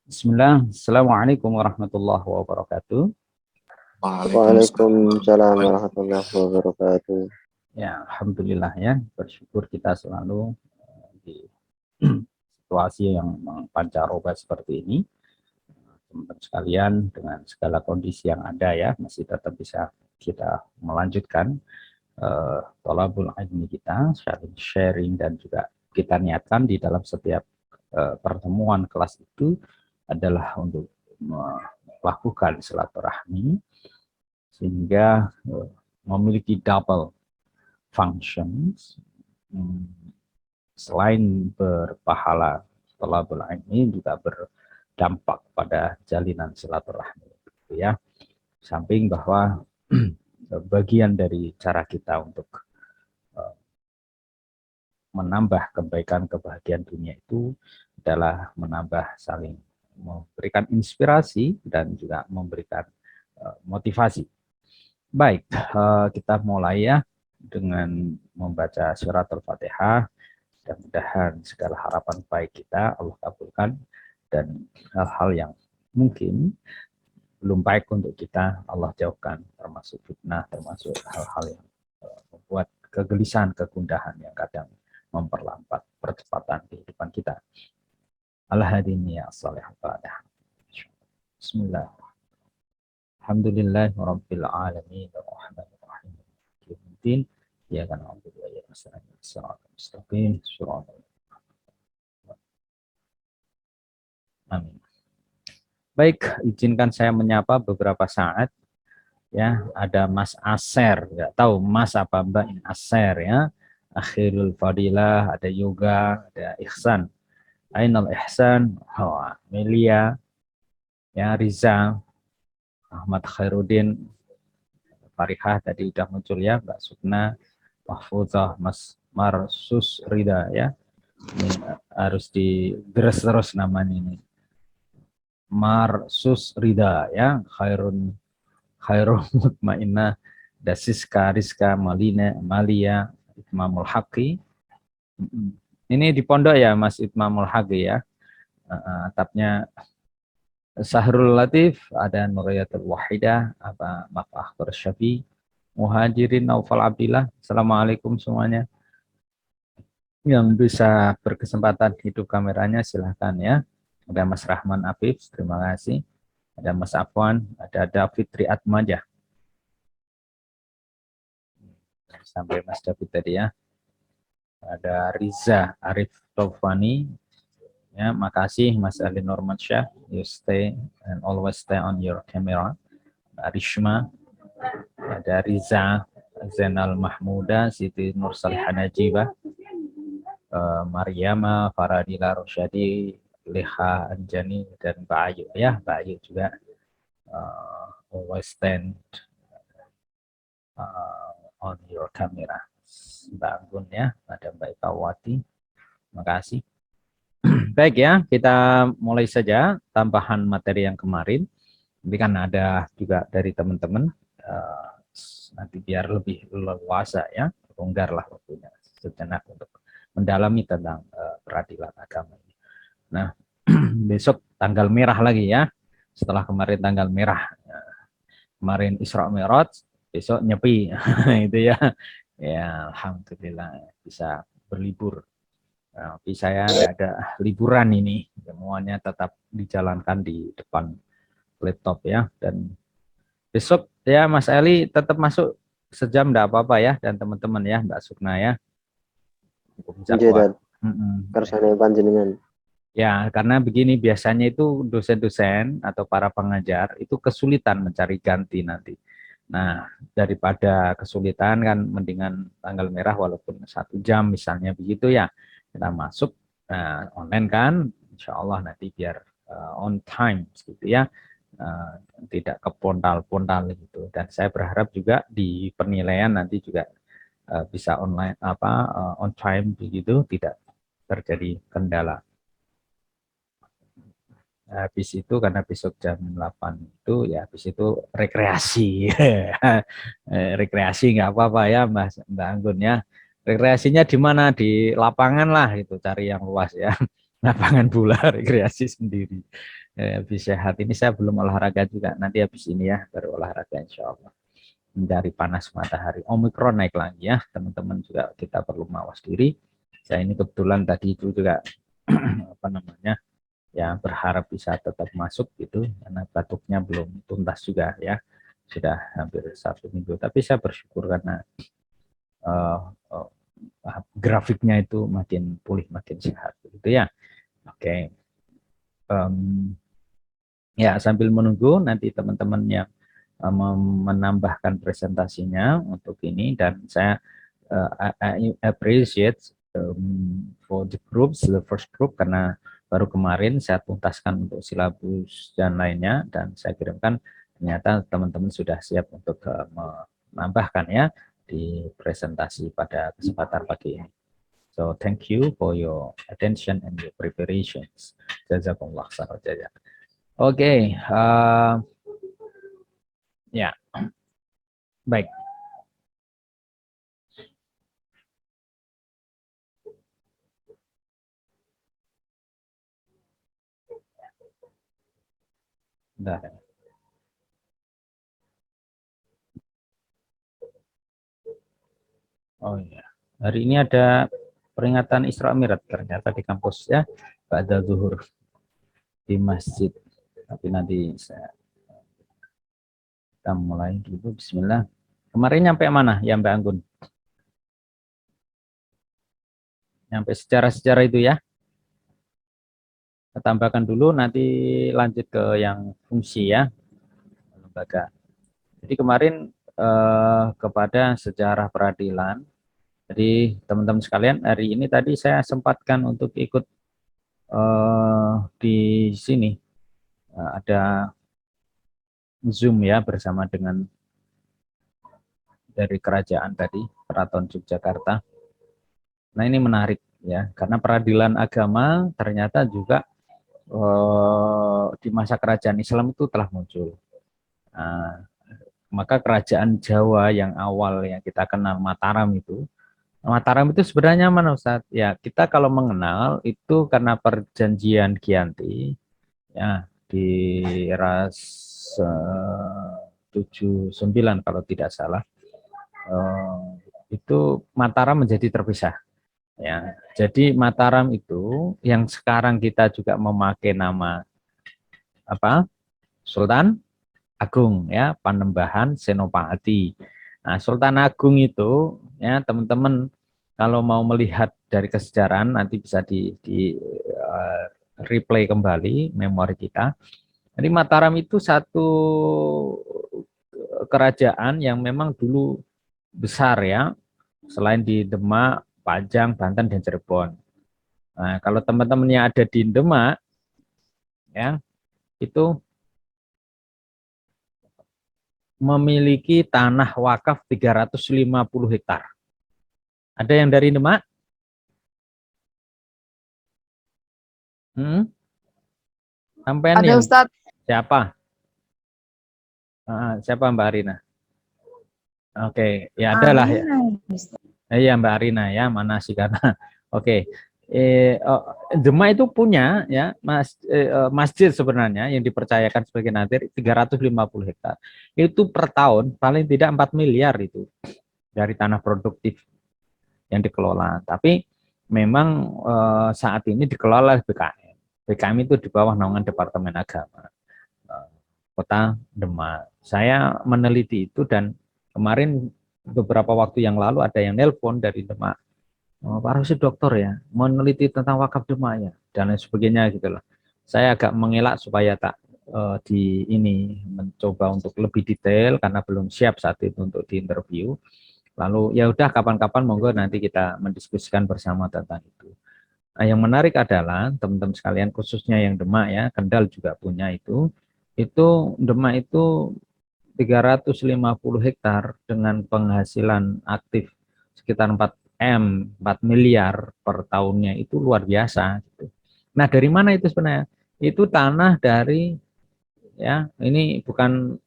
Bismillah, Assalamualaikum warahmatullahi wabarakatuh. Waalaikumsalam warahmatullahi wabarakatuh. Ya, Alhamdulillah ya, bersyukur kita selalu di situasi yang pancaroba seperti ini. Teman-teman sekalian, dengan segala kondisi yang ada ya, masih tetap bisa kita melanjutkan thalabul ilmi kita, sharing dan juga kita niatkan di dalam setiap pertemuan kelas itu adalah untuk melakukan silaturahmi sehingga memiliki double functions. Selain berpahala thalabul ilmi juga berdampak pada jalinan silaturahmi gitu ya. Samping bahwa bagian dari cara kita untuk menambah kebaikan kebahagiaan dunia itu adalah menambah saling memberikan inspirasi dan juga memberikan motivasi. Baik, kita mulai ya dengan membaca surat Al-Fatihah. Mudah-mudahan segala harapan baik kita Allah kabulkan, dan hal-hal yang mungkin belum baik untuk kita Allah jauhkan, termasuk fitnah, termasuk hal-hal yang membuat kegelisahan, kegundahan yang kadang memperlambat percepatan kehidupan kita. Al-hadini ya salih al-fatihah. Bismillah. Alhamdulillah rabbil alamin arrahmanir rahim. Yaumiddin. Ya kan alhamdulillah ya mustaqim. Amin. Baik, izinkan saya menyapa beberapa saat ya. Ada Mas Aser, nggak tahu Mas apa Mbak ini Aser ya. Akhirul Fadilah, ada Yoga, ada Ihsan. Ainal Ihsan, Melia, ya Riza, Ahmad Khairuddin, Farihah tadi udah muncul ya, Mbak Sukna, Mahfuzah, Mas Marsus Rida ya. Ini harus digres terus namanya ini. Marsus Rida ya, Khairul Mutmainah, Dasiska, Rizka, Malina, Malia, Itmamul Haqi. Ini di pondok ya Mas Itmamul Haqi ya. Atapnya Sahrul Latif, ada Nurayatul Wahidah, apa Mafahtur Syafi, Muhajirin Naufal Abdillah. Assalamualaikum semuanya. Yang bisa berkesempatan hidup kameranya silahkan ya. Ada Mas Rahman Afif, terima kasih. Ada Mas Afwan, ada David Triatmaja. Sampai Mas David tadi ya. Ada Riza Arif Taufani. Ya, makasih Mas Ali Norman Syah. You stay and always stay on your camera. Rishma, ada Riza Zainal Mahmuda, Siti Nur Salihah Najibah, Maryama, Faradila Rosyadi, Leha Anjani, dan Mbak Ayu ya. Mbak Ayu juga always stand on your camera. Mbak Anggun ya, ada Mbak Ikawati. Makasih. Baik ya, kita mulai saja tambahan materi yang kemarin. Tapi kan ada juga dari teman-teman, nanti biar lebih leluasa ya, longgar lah waktunya sejenak untuk mendalami tentang peradilan agama ini. Nah, besok tanggal merah lagi ya, setelah kemarin tanggal merah. Kemarin Isra Mi'raj, besok Nyepi, itu ya. Ya, alhamdulillah bisa berlibur. Tapi saya nggak ada liburan ini, semuanya tetap dijalankan di depan laptop ya. Dan besok ya Mas Eli tetap masuk sejam enggak apa-apa ya, dan teman-teman ya, Mbak Sukna ya. Jadi kersane panjenengan. Ya, karena begini biasanya itu dosen-dosen atau para pengajar itu kesulitan mencari ganti nanti. Nah, daripada kesulitan kan mendingan tanggal merah walaupun 1 jam misalnya begitu ya. Kita masuk online kan, insya Allah nanti biar on time gitu ya. Tidak kepontal-pontal gitu. Dan saya berharap juga di penilaian nanti juga bisa online on time begitu, tidak terjadi kendala. Habis itu karena besok jam 8 itu ya, habis itu rekreasi. Rekreasi nggak apa-apa ya Mbak Anggun ya. Rekreasinya di mana? Di lapangan lah itu, cari yang luas ya. Lapangan bola rekreasi sendiri. Habis sehat ini saya belum olahraga juga. Nanti habis ini ya baru olahraga insya Allah. Dari panas matahari. Omikron naik lagi ya, teman-teman juga kita perlu mawas diri. Saya ini kebetulan tadi itu juga apa namanya ya berharap bisa tetap masuk gitu karena batuknya belum tuntas juga ya, sudah hampir 1 minggu. Tapi saya bersyukur karena uh, uh, grafiknya itu makin pulih, makin sehat gitu ya. Oke. Ya sambil menunggu nanti teman-teman yang menambahkan presentasinya untuk ini, dan saya I appreciate for the groups, the first group, karena baru kemarin saya tuntaskan untuk silabus dan lainnya dan saya kirimkan, ternyata teman-teman sudah siap untuk menambahkan ya di presentasi pada kesempatan pagi ini. So thank you for your attention and your preparations. Jazakumullah khairan. Oke, ya, baik. Bentar. Oh iya, hari ini ada peringatan Isra Mi'raj ternyata di kampus ya, pada zuhur di masjid. Tapi nanti kita mulai dulu. Bismillah. Kemarin nyampe mana ya Mbak Anggun? Nyampe sejarah-sejarah itu ya. Kita tambahkan dulu, nanti lanjut ke yang fungsi ya, lembaga. Jadi kemarin kepada sejarah peradilan. Jadi teman-teman sekalian, hari ini tadi saya sempatkan untuk ikut di sini. Ada Zoom ya bersama dengan dari kerajaan tadi, Keraton Yogyakarta. Nah ini menarik ya, karena peradilan agama ternyata juga di masa kerajaan Islam itu telah muncul. Nah, maka kerajaan Jawa yang awal yang kita kenal Mataram itu sebenarnya mana Ustaz? Ya kita kalau mengenal itu karena perjanjian Giyanti ya di ras 79 kalau tidak salah, itu Mataram menjadi terpisah ya. Jadi Mataram itu yang sekarang kita juga memakai nama apa? Sultan Agung ya, Panembahan Senopati. Nah, Sultan Agung itu ya teman-teman kalau mau melihat dari kesejarahan nanti bisa replay kembali memori kita. Jadi Mataram itu satu kerajaan yang memang dulu besar ya, selain di Demak, Pajang, Banten, dan Cirebon. Nah, kalau teman-teman yang ada di Demak, ya itu memiliki tanah wakaf 350 hektar. Ada yang dari Demak? Sampai ada yang Ustadz. siapa? Siapa Mbak Arina? Oke, ya adalah ya. Iya Mbak Arina ya, mana sih karena oke. Demak itu punya ya masjid sebenarnya yang dipercayakan sebagai nadir 350 hektar. Itu per tahun paling tidak 4 miliar itu dari tanah produktif yang dikelola. Tapi memang saat ini dikelola BKM. BKM itu di bawah naungan Departemen Agama Kota Demak. Saya meneliti itu dan kemarin beberapa waktu yang lalu ada yang nelpon dari Demak. Pak Rosi dokter ya, meneliti tentang wakaf Demak ya, dan lain sebagainya gitu loh. Saya agak mengelak supaya tak di ini mencoba untuk lebih detail karena belum siap saat itu untuk diinterview. Lalu ya udah kapan-kapan monggo nanti kita mendiskusikan bersama tentang itu. Nah, yang menarik adalah teman-teman sekalian khususnya yang Demak ya, Kendal juga punya itu Demak itu 350 hektar dengan penghasilan aktif sekitar 4 miliar per tahunnya, itu luar biasa gitu. Nah, dari mana itu sebenarnya? Itu tanah dari ya, ini bukan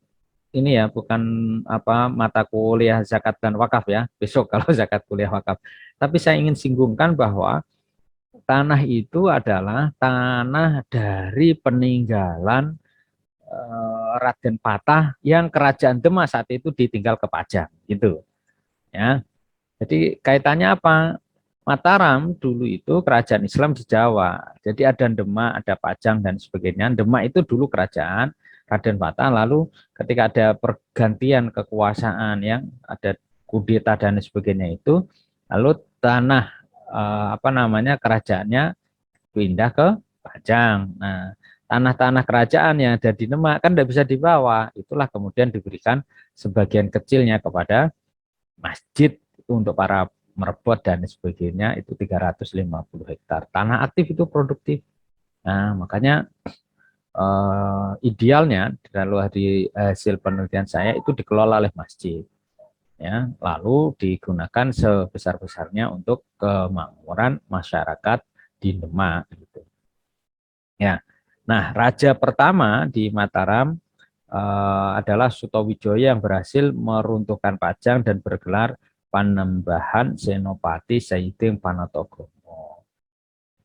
apa mata kuliah zakat dan wakaf ya. Besok kalau zakat kuliah wakaf. Tapi saya ingin singgungkan bahwa tanah itu adalah tanah dari peninggalan Raden Patah yang kerajaan Demak saat itu ditinggal ke Pajang gitu ya. Jadi kaitannya apa? Mataram dulu itu kerajaan Islam di Jawa. Jadi ada Demak, ada Pajang dan sebagainya. Demak itu dulu kerajaan Raden Patah. Lalu ketika ada pergantian kekuasaan yang ada kudeta dan sebagainya itu, lalu tanah apa namanya kerajaannya pindah ke Pajang. Nah, tanah-tanah kerajaan yang ada di Demak kan tidak bisa dibawa. Itulah kemudian diberikan sebagian kecilnya kepada masjid itu untuk para merebut dan sebagainya itu 350 hektar. Tanah aktif itu produktif. Nah, makanya idealnya dari hasil penelitian saya itu dikelola oleh masjid. Ya, lalu digunakan sebesar-besarnya untuk kemakmuran masyarakat di Demak. Gitu. Ya, nah raja pertama di Mataram adalah Sutowijoyo yang berhasil meruntuhkan Pajang dan bergelar Panembahan Senopati Saidin Panatogomo.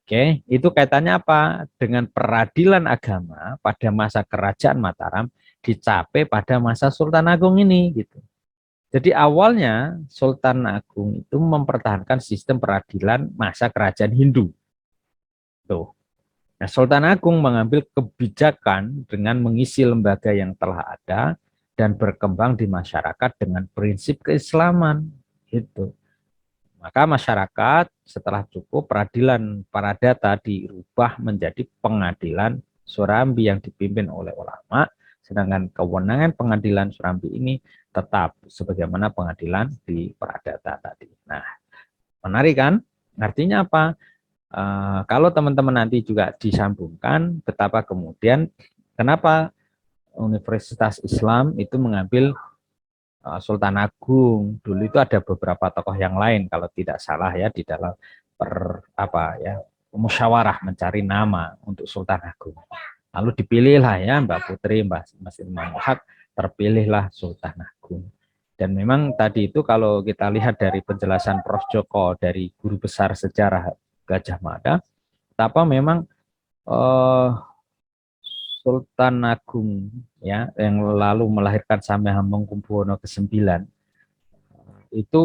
Oke, itu kaitannya apa? Dengan peradilan agama pada masa kerajaan Mataram dicapai pada masa Sultan Agung ini gitu. Jadi awalnya Sultan Agung itu mempertahankan sistem peradilan masa kerajaan Hindu. Tuh. Nah, Sultan Agung mengambil kebijakan dengan mengisi lembaga yang telah ada dan berkembang di masyarakat dengan prinsip keislaman. Gitu. Maka masyarakat setelah cukup peradilan Paradata dirubah menjadi pengadilan Surambi yang dipimpin oleh ulama, sedangkan kewenangan pengadilan Surambi ini tetap sebagaimana pengadilan di Paradata tadi. Nah, menarik kan? Artinya apa? Kalau teman-teman nanti juga disambungkan betapa kemudian kenapa Universitas Islam itu mengambil Sultan Agung. Dulu itu ada beberapa tokoh yang lain kalau tidak salah ya di dalam musyawarah mencari nama untuk Sultan Agung. Lalu dipilihlah ya Mbak Putri, Mas Imam Haq, terpilihlah Sultan Agung. Dan memang tadi itu kalau kita lihat dari penjelasan Prof. Joko dari guru besar sejarah Gajah Mada, betapa memang eh, Sultan Agung ya yang lalu melahirkan Samya Hamengkubuwono ke-9 itu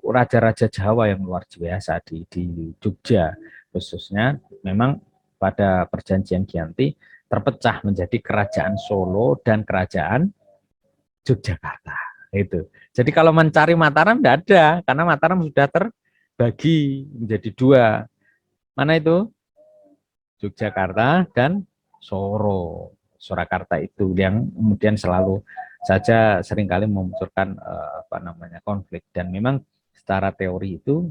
raja-raja Jawa yang luar biasa di Jogja khususnya memang pada perjanjian Giyanti terpecah menjadi kerajaan Solo dan kerajaan Yogyakarta itu. Jadi kalau mencari Mataram tidak ada karena Mataram sudah terbagi menjadi dua. Mana itu? Yogyakarta dan Surakarta itu yang kemudian selalu saja seringkali memunculkan konflik dan memang secara teori itu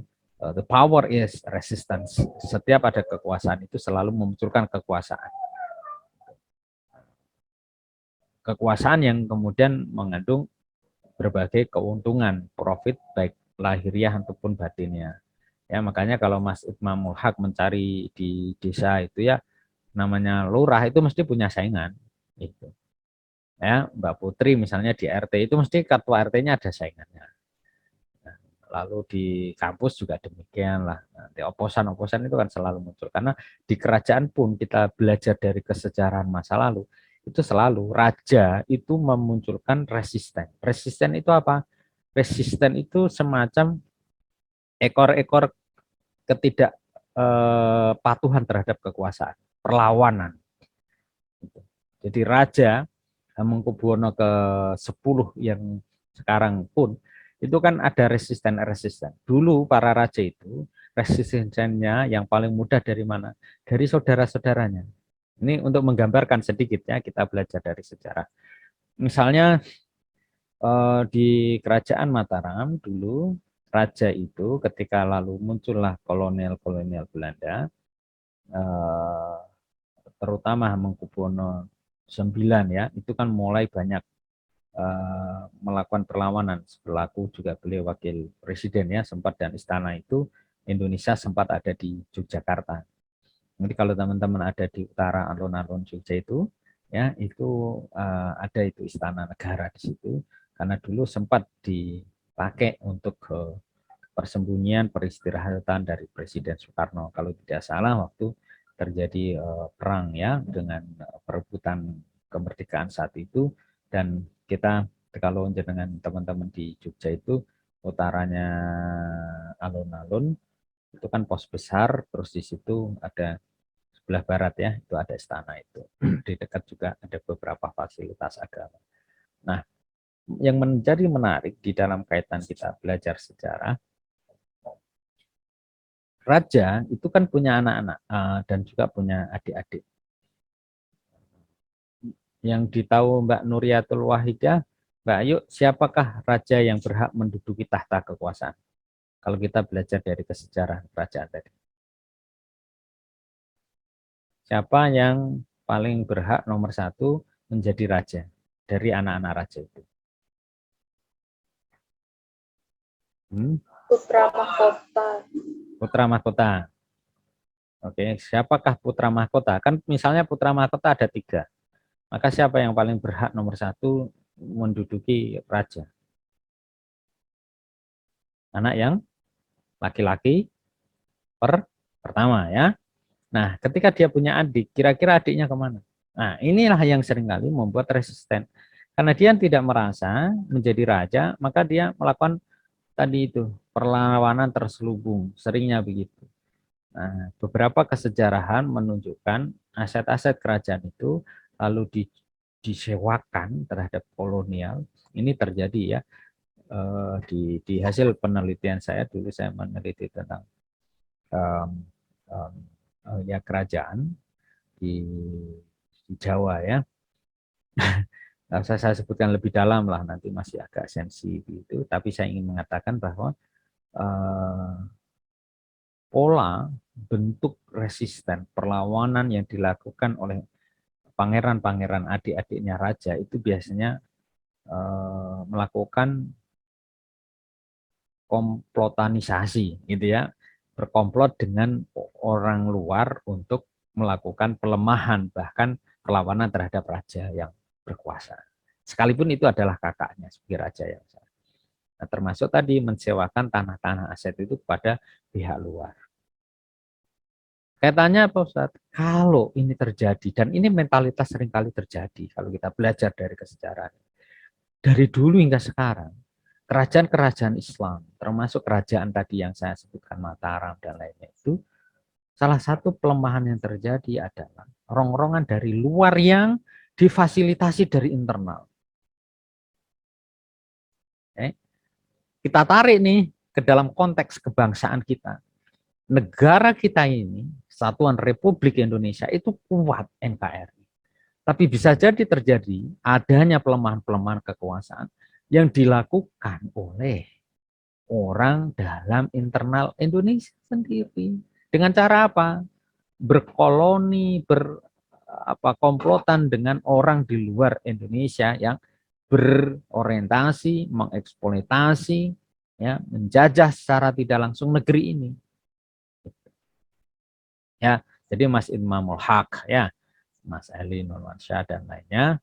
the power is resistance. Setiap ada kekuasaan itu selalu memunculkan kekuasaan. Kekuasaan yang kemudian mengandung berbagai keuntungan, profit baik lahiriah ataupun batinnya. Ya, makanya kalau Mas Imamul Haq mencari di desa itu ya namanya lurah itu mesti punya saingan itu. Ya, Mbak Putri misalnya di RT itu mesti ketua RT-nya ada saingannya. Nah, lalu di kampus juga demikian lah. Nanti oposan-oposan itu kan selalu muncul karena di kerajaan pun kita belajar dari kesejarahan masa lalu itu selalu raja itu memunculkan resisten. Resisten itu apa? Resisten itu semacam ekor-ekor ketidakpatuhan terhadap kekuasaan, perlawanan. Jadi Raja Hamengkubuwono ke-10 yang sekarang pun itu kan ada resisten-resisten. Dulu para raja itu resistennya yang paling mudah dari mana? Dari saudara-saudaranya. Ini untuk menggambarkan sedikit ya, kita belajar dari sejarah. Misalnya di kerajaan Mataram dulu raja itu ketika lalu muncullah kolonial-kolonial Belanda, terutama Hamengkubuwono IX ya, itu kan mulai banyak melakukan perlawanan. Selaku juga beliau wakil presiden ya, sempat dan istana itu Indonesia sempat ada di Yogyakarta. Jadi kalau teman-teman ada di utara alun-alun Jogja itu ya itu ada itu istana negara di situ karena dulu sempat dipakai untuk persembunyian peristirahatan dari Presiden Soekarno kalau tidak salah waktu terjadi perang ya dengan perebutan kemerdekaan saat itu. Dan kita kalau dengan teman-teman di Jogja itu utaranya alun-alun itu kan pos besar, terus di situ ada sebelah barat ya itu ada istana itu. Di dekat juga ada beberapa fasilitas agama. Nah, yang menjadi menarik di dalam kaitan kita belajar sejarah, raja itu kan punya anak-anak dan juga punya adik-adik. Yang ditahu Mbak Nuriatul Wahidah, Mbak Ayu, siapakah raja yang berhak menduduki tahta kekuasaan? Kalau kita belajar dari kesejarahan kerajaan tadi. Siapa yang paling berhak nomor satu menjadi raja dari anak-anak raja itu? Putra mahkota. Putra mahkota. Oke, siapakah putra mahkota? Kan misalnya putra mahkota ada 3. Maka siapa yang paling berhak nomor satu menduduki raja? Anak yang laki-laki pertama ya. Nah, ketika dia punya adik, kira-kira adiknya kemana? Nah, inilah yang seringkali membuat resisten. Karena dia tidak merasa menjadi raja, maka dia melakukan tadi itu, perlawanan terselubung, seringnya begitu. Nah, beberapa kesejarahan menunjukkan aset-aset kerajaan itu lalu disewakan terhadap kolonial. Ini terjadi ya di hasil penelitian saya dulu saya meneliti tentang ya kerajaan di Jawa ya. Nah, saya sebutkan lebih dalam lah nanti masih agak sensi itu, tapi saya ingin mengatakan bahwa pola bentuk resisten perlawanan yang dilakukan oleh pangeran-pangeran adik-adiknya raja itu biasanya melakukan komplotanisasi gitu ya, berkomplot dengan orang luar untuk melakukan pelemahan bahkan perlawanan terhadap raja yang berkuasa. Sekalipun itu adalah kakaknya sebagai raja yang sah. Nah, termasuk tadi mensewakan tanah-tanah aset itu kepada pihak luar. Kaitannya apa Ustaz? Kalau ini terjadi, dan ini mentalitas seringkali terjadi kalau kita belajar dari kesejarahan. Dari dulu hingga sekarang, kerajaan-kerajaan Islam, termasuk kerajaan tadi yang saya sebutkan Mataram dan lainnya itu, salah satu pelemahan yang terjadi adalah rongrongan dari luar yang difasilitasi dari internal. Kita tarik nih ke dalam konteks kebangsaan kita. Negara kita ini, Kesatuan Republik Indonesia itu kuat NKRI. Tapi bisa jadi terjadi adanya pelemahan-pelemahan kekuasaan yang dilakukan oleh orang dalam internal Indonesia sendiri. Dengan cara apa? Berkoloni, komplotan dengan orang di luar Indonesia yang berorientasi, mengeksploitasi, ya, menjajah secara tidak langsung negeri ini. Ya, jadi Mas Imamul Haq, ya, Mas Eli Nurwansyah dan lainnya,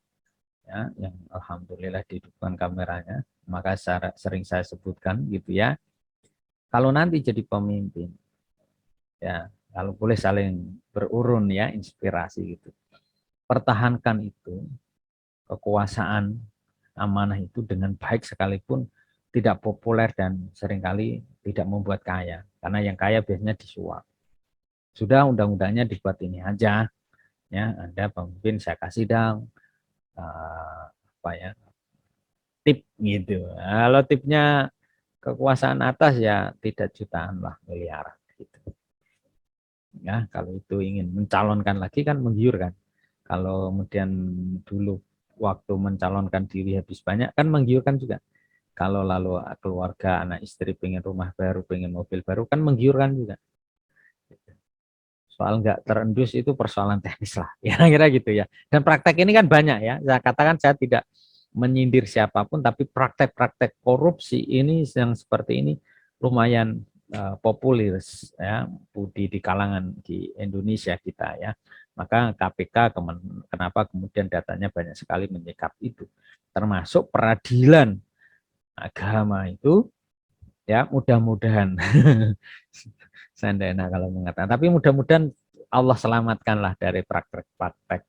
ya, yang alhamdulillah dihidupkan kameranya, maka sering saya sebutkan gitu ya. Kalau nanti jadi pemimpin, ya, kalau boleh saling berurun ya, inspirasi gitu. Pertahankan itu kekuasaan amanah itu dengan baik sekalipun tidak populer dan seringkali tidak membuat kaya. Karena yang kaya biasanya disuap. Sudah undang-undangnya dibuat ini aja, ya Anda pemimpin saya kasih dong apa ya tip gitu. Kalau tipnya kekuasaan atas ya tidak jutaan lah, miliaran gitu. Ya kalau itu ingin mencalonkan lagi kan menggiurkan. Kalau kemudian dulu waktu mencalonkan diri habis banyak kan menggiurkan juga. Kalau lalu keluarga, anak istri pengen rumah baru, pengen mobil baru kan menggiurkan juga. Soal nggak terendus itu persoalan teknis lah, ya kira gitu ya. Dan praktek ini kan banyak ya. Saya katakan saya tidak menyindir siapapun, tapi praktek-praktek korupsi ini yang seperti ini lumayan populer ya di kalangan di Indonesia kita ya. Maka KPK kenapa kemudian datanya banyak sekali menyikap itu, termasuk peradilan agama itu Ya, mudah-mudahan. Saya tidak enak kalau mengatakan, tapi mudah-mudahan Allah selamatkanlah dari praktek-praktek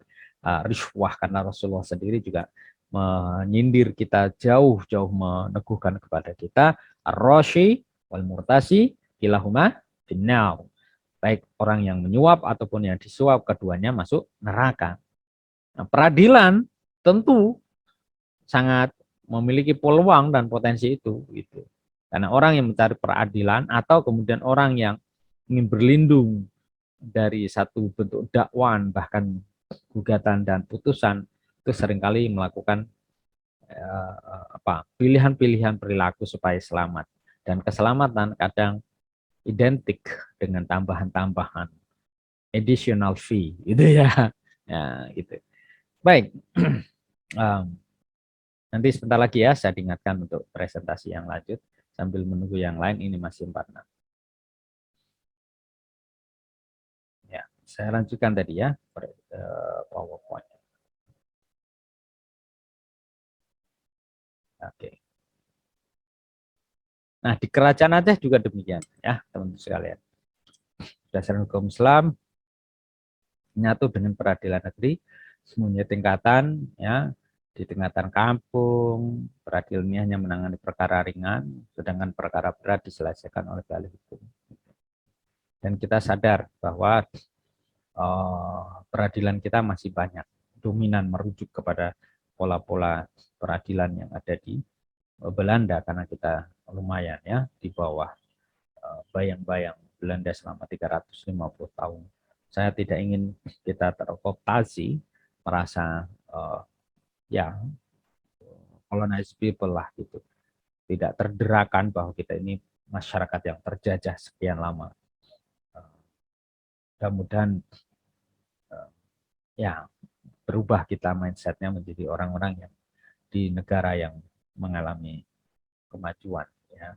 riswah, karena Rasulullah sendiri juga menyindir kita, jauh-jauh meneguhkan kepada kita ar-rashi wal murtasi kilahuma finnar. Baik orang yang menyuap ataupun yang disuap, keduanya masuk neraka. Nah, peradilan tentu sangat memiliki peluang dan potensi itu gitu. Karena orang yang mencari peradilan atau kemudian orang yang ingin berlindung dari satu bentuk dakwaan, bahkan gugatan dan putusan, itu seringkali melakukan pilihan-pilihan perilaku supaya selamat. Dan keselamatan kadang identik dengan tambahan-tambahan additional fee gitu ya. Ya, gitu. Baik. Nanti sebentar lagi ya saya diingatkan untuk presentasi yang lanjut sambil menunggu yang lain, ini masih 46. Ya, saya lanjutkan tadi ya PowerPoint. Oke. Nah, di Kerajaan Aceh juga demikian ya, teman-teman sekalian. Berdasarkan hukum Islam menyatu dengan peradilan negeri, semuanya tingkatan ya, di tingkatan kampung, peradilannya hanya menangani perkara ringan, sedangkan perkara berat diselesaikan oleh ahli hukum. Dan kita sadar bahwa peradilan kita masih banyak dominan merujuk kepada pola-pola peradilan yang ada di Belanda, karena kita lumayan ya di bawah bayang-bayang Belanda selama 350 tahun. Saya tidak ingin kita terkooptasi merasa ya colonized people lah gitu. Tidak terderakan bahwa kita ini masyarakat yang terjajah sekian lama. Mudah-mudahan ya berubah kita mindsetnya menjadi orang-orang yang di negara yang mengalami kemajuan ya,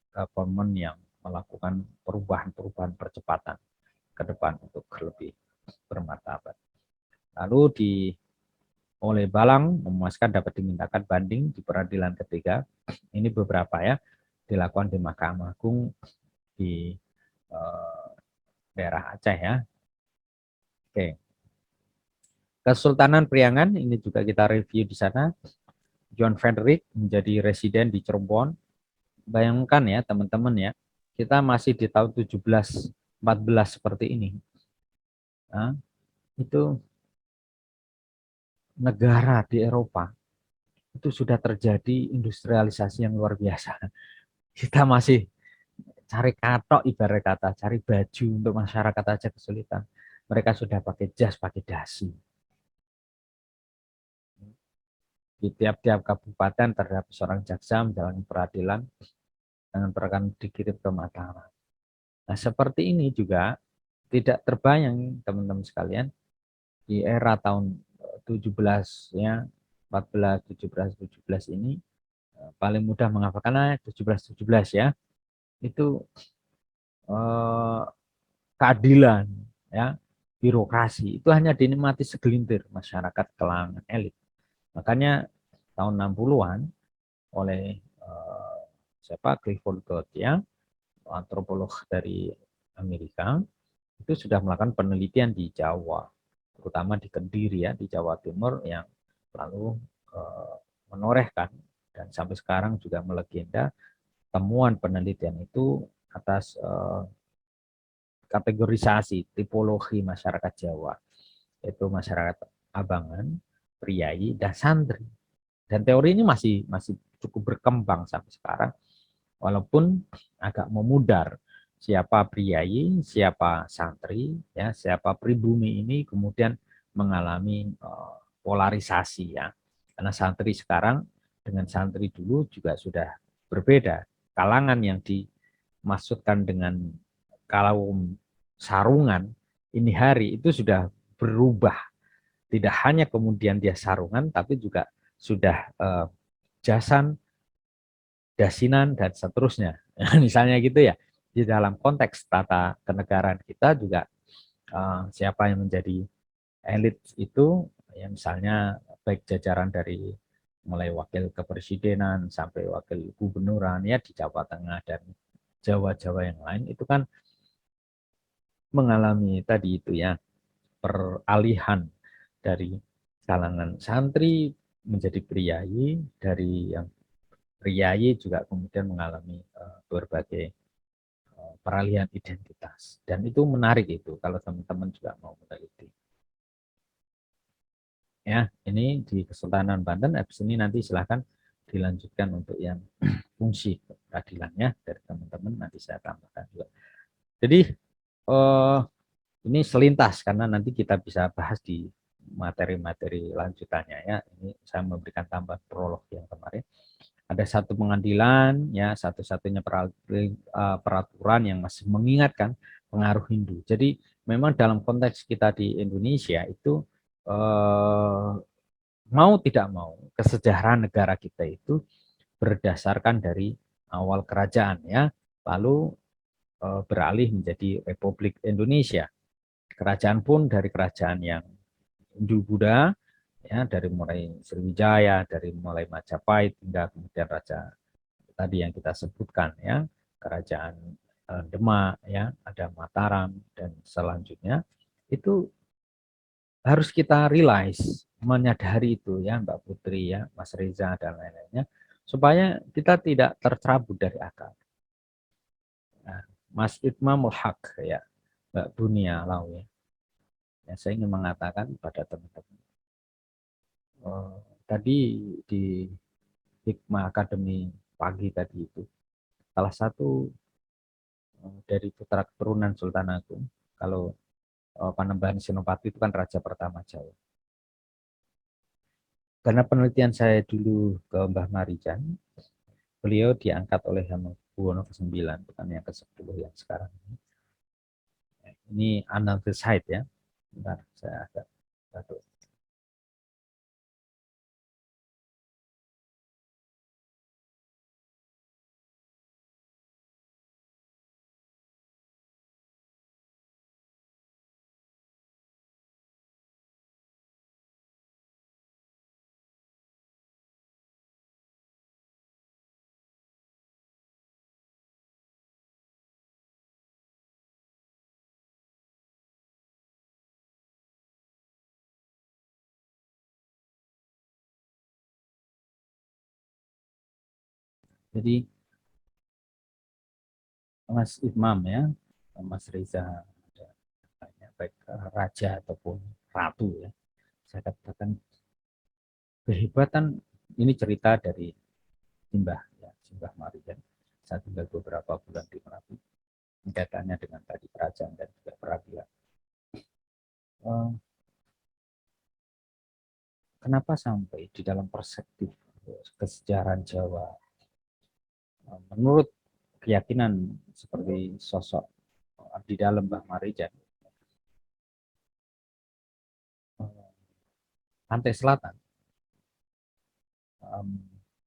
government yang melakukan perubahan-perubahan percepatan ke depan untuk lebih bermartabat. Lalu oleh Balang memuaskan dapat dimintakan banding di peradilan ketiga. Ini beberapa ya dilakukan di Mahkamah Agung di daerah Aceh ya. Oke. Kesultanan Priangan ini juga kita review di sana. John Frederick menjadi residen di Cirebon. Bayangkan ya teman-teman ya, kita masih di tahun 1714 seperti ini. Nah, itu negara di Eropa itu sudah terjadi industrialisasi yang luar biasa. Kita masih cari katok, ibarat kata cari baju untuk masyarakat aja kesulitan. Mereka sudah pakai jas, pakai dasi. Di tiap-tiap kabupaten terhadap seorang jaksa menjalani peradilan dengan perkara dikirim ke Mataram. Nah, seperti ini juga tidak terbayang teman-teman sekalian di era tahun 17 ya, 14, 17, 17 ini paling mudah mengatakan 17, 17 ya. Itu keadilan ya, birokrasi itu hanya dinikmati segelintir masyarakat kalangan elit. Makanya tahun 60-an oleh Clifford Geertz ya, antropolog dari Amerika, itu sudah melakukan penelitian di Jawa, terutama di Kediri ya, di Jawa Timur, yang lalu menorehkan dan sampai sekarang juga melegenda temuan penelitian itu atas kategorisasi tipologi masyarakat Jawa, yaitu masyarakat abangan, priai, dan santri. Dan teori ini masih cukup berkembang sampai sekarang, walaupun agak memudar siapa priai, siapa santri, ya, siapa pribumi ini kemudian mengalami polarisasi ya. Karena santri sekarang dengan santri dulu juga sudah berbeda. Kalangan yang dimaksudkan dengan kaum sarungan ini hari itu sudah berubah. Tidak hanya kemudian dia sarungan, tapi juga sudah jasan, dasinan, dan seterusnya. Misalnya gitu ya. Di dalam konteks tata kenegaraan kita juga siapa yang menjadi elit itu, ya misalnya baik jajaran dari mulai wakil kepresidenan sampai wakil gubernuran ya di Jawa Tengah dan Jawa-Jawa yang lain itu kan mengalami tadi itu ya peralihan dari kalangan santri menjadi priyayi, dari yang priyayi juga kemudian mengalami berbagai peralihan identitas. Dan itu menarik itu kalau teman-teman juga mau meneliti. Ya, ini di Kesultanan Banten, habis ini nanti silahkan dilanjutkan untuk yang fungsi keadilannya dari teman-teman, nanti saya tambahkan juga. Jadi ini selintas karena nanti kita bisa bahas di materi-materi lanjutannya ya. Ini saya memberikan tambahan prolog yang kemarin. Ada satu pengadilan ya, satu-satunya peraturan yang masih mengingatkan pengaruh Hindu. Jadi memang dalam konteks kita di Indonesia itu mau tidak mau kesejahteraan negara kita itu berdasarkan dari awal kerajaan ya, lalu beralih menjadi Republik Indonesia. Kerajaan pun dari kerajaan yang Hindu-Buddha, ya dari mulai Sriwijaya, dari mulai Majapahit hingga kemudian raja tadi yang kita sebutkan ya, kerajaan Demak ya, ada Mataram dan selanjutnya itu harus kita realize, menyadari itu ya Mbak Putri ya, Mas Reza dan lain-lainnya supaya kita tidak tercerabut dari akal. Nah, Mas Itmamul Haq ya, Mbak Bunia Lawi. Ya, saya ingin mengatakan pada teman-teman tadi di Hikmah Akademi pagi tadi itu salah satu dari putra keturunan Sultan Agung. Kalau Panembahan Senopati itu kan raja pertama Jawa. Karena penelitian saya dulu ke Mbah Marijan, beliau diangkat oleh Hamengkubuwono ke-9, bukan yang ke-10 yang sekarang ini. Ini another side ya. Bentar, saya agak batuk. Jadi Mas Imam ya, Mas Reza, baik raja ataupun ratu ya. Saya katakan kehebatan ini cerita dari Simbah ya, Simbah Marijan. Saya tinggal beberapa bulan di Merapi. Kaitannya dengan tadi kerajaan dan juga peradilan. Kenapa sampai di dalam perspektif kesejahteraan Jawa, menurut keyakinan seperti sosok di dalam Mbah Marijan, pantai selatan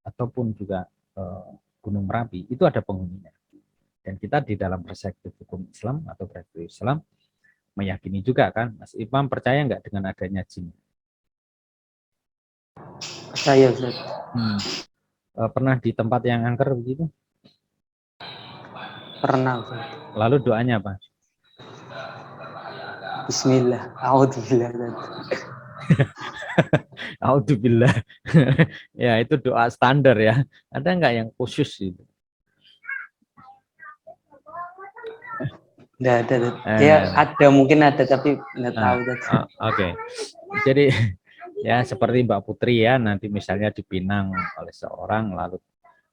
ataupun juga Gunung Merapi itu ada penghuninya. Dan kita di dalam perspektif hukum Islam atau perspektif Islam meyakini juga kan, Mas Imam percaya nggak dengan adanya jin? Percaya, Ustaz. Pernah di tempat yang angker begitu? Pernah, Ustaz. Lalu doanya apa? Bismillah, A'udzubillah. Alhamdulillah. Ya itu doa standar ya. Ada nggak yang khusus itu? Nggak ada. Ya ada, mungkin ada tapi nggak tahu. Oke. Jadi ya seperti Mbak Putri ya, nanti misalnya dipinang oleh seorang lalu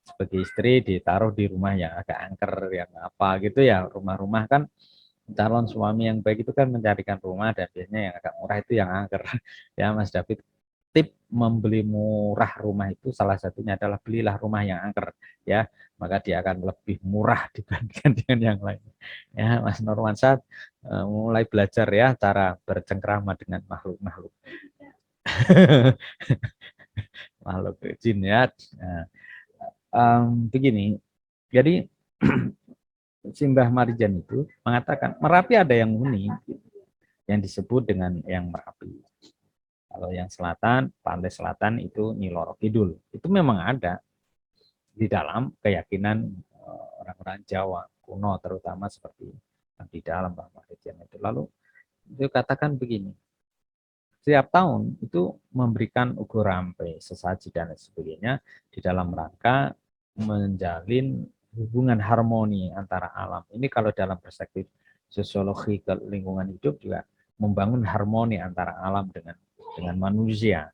sebagai istri ditaruh di rumah yang agak angker yang apa gitu ya. Rumah-rumah kan calon suami yang baik itu kan mencarikan rumah dan biasanya yang agak murah itu yang angker. Ya Mas David, tip membeli murah rumah itu salah satunya adalah belilah rumah yang angker ya, maka dia akan lebih murah dibandingkan dengan yang lain ya. Mas Nurmansyah mulai belajar ya cara bercengkrama dengan makhluk-makhluk makhluk jin ya. Nah, begini, jadi Simbah Marijan itu mengatakan Merapi ada yang unik yang disebut dengan yang Merapi. Kalau yang selatan, pantai selatan itu Nyi Loro Kidul. Itu memang ada di dalam keyakinan orang-orang Jawa kuno, terutama seperti di dalam Mbah Mahrijan itu. Lalu itu katakan begini, setiap tahun itu memberikan ugo rampe, sesaji dan sebagainya di dalam rangka menjalin hubungan harmoni antara alam. Ini kalau dalam perspektif sosiologi ke lingkungan hidup juga membangun harmoni antara alam dengan manusia.